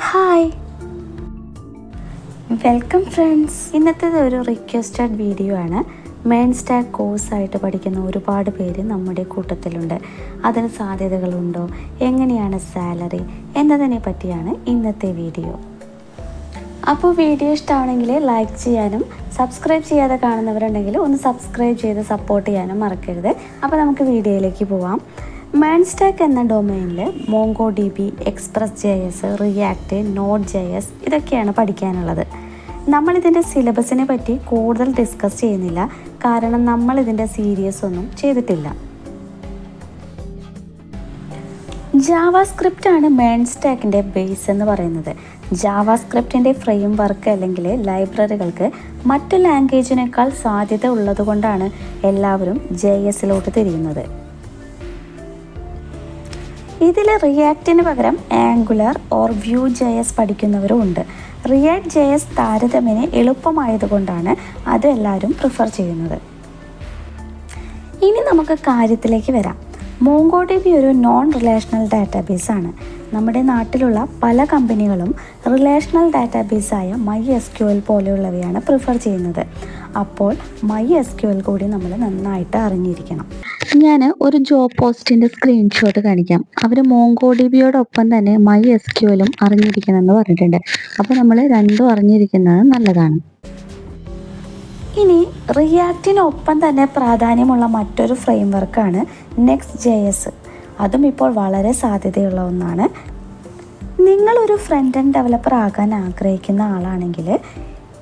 Hi, welcome friends. ഇന്നത്തേത് ഒരു requested video ആണ്. മെയിൻ സ്റ്റാക്ക് കോഴ്സായിട്ട് പഠിക്കുന്ന ഒരുപാട് പേര് നമ്മുടെ കൂട്ടത്തിലുണ്ട്. അതിന് സാധ്യതകളുണ്ടോ, എങ്ങനെയാണ് സാലറി എന്നതിനെ പറ്റിയാണ് ഇന്നത്തെ വീഡിയോ. അപ്പോൾ വീഡിയോ ഇഷ്ടമാണെങ്കിൽ ലൈക്ക് ചെയ്യാനും സബ്സ്ക്രൈബ് ചെയ്യാതെ കാണുന്നവരുണ്ടെങ്കിൽ ഒന്ന് സബ്സ്ക്രൈബ് ചെയ്ത് സപ്പോർട്ട് ചെയ്യാനും മറക്കരുത്. അപ്പോൾ നമുക്ക് വീഡിയോയിലേക്ക് പോവാം. മെയിൻ സ്റ്റാക്ക് എന്ന ഡൊമൈനിൽ MongoDB, Express.js, React, Node.js ഇതൊക്കെയാണ് പഠിക്കാനുള്ളത്. നമ്മളിതിൻ്റെ സിലബസിനെ പറ്റി കൂടുതൽ ഡിസ്കസ് ചെയ്യുന്നില്ല, കാരണം നമ്മളിതിൻ്റെ സീരീസ് ഒന്നും ചെയ്തിട്ടില്ല. ജാവാസ്ക്രിപ്റ്റ് ആണ് മെയിൻ സ്റ്റാക്കിൻ്റെ ബേസ് എന്ന് പറയുന്നത്. ജാവാസ്ക്രിപ്റ്റിൻ്റെ ഫ്രെയിം വർക്ക് അല്ലെങ്കിൽ ലൈബ്രറികൾക്ക് മറ്റു ലാംഗ്വേജിനേക്കാൾ സാധ്യത ഉള്ളതുകൊണ്ടാണ് എല്ലാവരും JS-ലോട്ട് തിരിയുന്നത്. ഇതിൽ റിയാക്റ്റിന് പകരം ആംഗുലർ ഓർ Vue.js പഠിക്കുന്നവരും ഉണ്ട്. React.js താരതമ്യേന എളുപ്പമായതുകൊണ്ടാണ് അത് എല്ലാവരും പ്രിഫർ ചെയ്യുന്നത്. ഇനി നമുക്ക് കാര്യത്തിലേക്ക് വരാം. MongoDB ഒരു നോൺ റിലേഷണൽ ഡാറ്റാബേസ് ആണ്. നമ്മുടെ നാട്ടിലുള്ള പല കമ്പനികളും റിലേഷണൽ ഡാറ്റാബേസായ MySQL പോലെയുള്ളവയാണ് പ്രിഫർ ചെയ്യുന്നത്. അപ്പോൾ MySQL കൂടി നമ്മൾ നന്നായിട്ട് അറിഞ്ഞിരിക്കണം. ഞാൻ ഒരു ജോബ് പോസ്റ്റിൻ്റെ സ്ക്രീൻഷോട്ട് കാണിക്കാം. അവർ MongoDBയോടൊപ്പം തന്നെ MySQLും അറിഞ്ഞിരിക്കണമെന്ന് പറഞ്ഞിട്ടുണ്ട്. അപ്പോൾ നമ്മൾ രണ്ടും അറിഞ്ഞിരിക്കുന്നത് നല്ലതാണ്. ഇനി റിയാക്റ്റിനൊപ്പം തന്നെ പ്രാധാന്യമുള്ള മറ്റൊരു ഫ്രെയിം വർക്കാണ് Next.js. അതും ഇപ്പോൾ വളരെ സാധ്യതയുള്ള ഒന്നാണ്. നിങ്ങളൊരു ഫ്രണ്ട് എൻഡ് ഡെവലപ്പർ ആകാൻ ആഗ്രഹിക്കുന്ന ആളാണെങ്കിൽ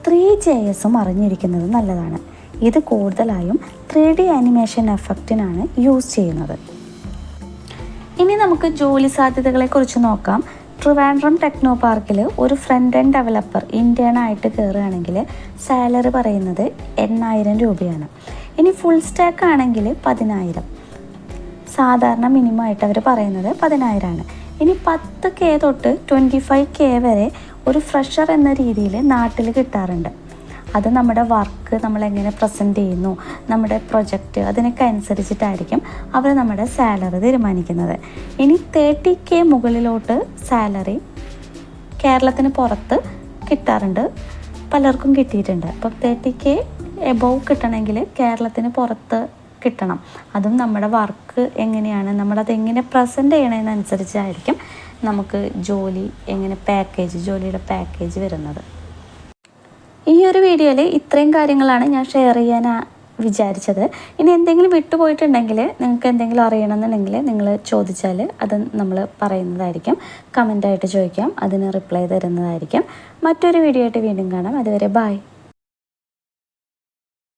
3JSും അറിഞ്ഞിരിക്കുന്നത് നല്ലതാണ്. ഇത് കൂടുതലായും 3D ആനിമേഷൻ എഫക്റ്റിനാണ് യൂസ് ചെയ്യുന്നത്. ഇനി നമുക്ക് ജോലി സാധ്യതകളെക്കുറിച്ച് നോക്കാം. ട്രിവാൻഡ്രം ടെക്നോ പാർക്കിൽ ഒരു ഫ്രണ്ട് എൻഡ് ഡെവലപ്പർ ഇൻറ്റേണായിട്ട് കയറുകയാണെങ്കിൽ സാലറി പറയുന്നത് 8,000 രൂപയാണ്. ഇനി ഫുൾ സ്റ്റാക്ക് ആണെങ്കിൽ 10,000. സാധാരണ മിനിമം ആയിട്ട് അവർ പറയുന്നത് 10,000 ആണ്. ഇനി 10K തൊട്ട് 25K വരെ ഒരു ഫ്രഷർ എന്ന രീതിയിൽ നാട്ടിൽ കിട്ടാറുണ്ട്. അത് നമ്മുടെ വർക്ക് നമ്മളെങ്ങനെ പ്രസൻറ്റ് ചെയ്യുന്നു, നമ്മുടെ പ്രൊജക്റ്റ്, അതിനൊക്കെ അനുസരിച്ചിട്ടായിരിക്കും അവർ നമ്മുടെ സാലറി തീരുമാനിക്കുന്നത്. ഇനി 30K മുകളിലോട്ട് സാലറി കേരളത്തിന് പുറത്ത് കിട്ടാറുണ്ട്, പലർക്കും കിട്ടിയിട്ടുണ്ട്. അപ്പം 30K എബോവ് കിട്ടണമെങ്കിൽ കേരളത്തിന് പുറത്ത് കിട്ടണം. അതും നമ്മുടെ വർക്ക് എങ്ങനെയാണ്, നമ്മളതെങ്ങനെ പ്രസൻറ്റ് ചെയ്യണതിനനുസരിച്ചായിരിക്കും നമുക്ക് ജോലിയുടെ പാക്കേജ് വരുന്നത്. ഈ ഒരു വീഡിയോയിൽ ഇത്രയും കാര്യങ്ങളാണ് ഞാൻ ഷെയർ ചെയ്യാൻ വിചാരിച്ചത്. ഇനി എന്തെങ്കിലും വിട്ടുപോയിട്ടുണ്ടെങ്കിൽ, നിങ്ങൾക്ക് എന്തെങ്കിലും അറിയണമെന്നുണ്ടെങ്കിൽ നിങ്ങൾ ചോദിച്ചാൽ അത് നമ്മൾ പറയുന്നതായിരിക്കും. കമൻ്റായിട്ട് ചോദിക്കാം, അതിന് റിപ്ലൈ തരുന്നതായിരിക്കും. മറ്റൊരു വീഡിയോ ആയിട്ട് വീണ്ടും കാണാം. അതുവരെ ബൈ.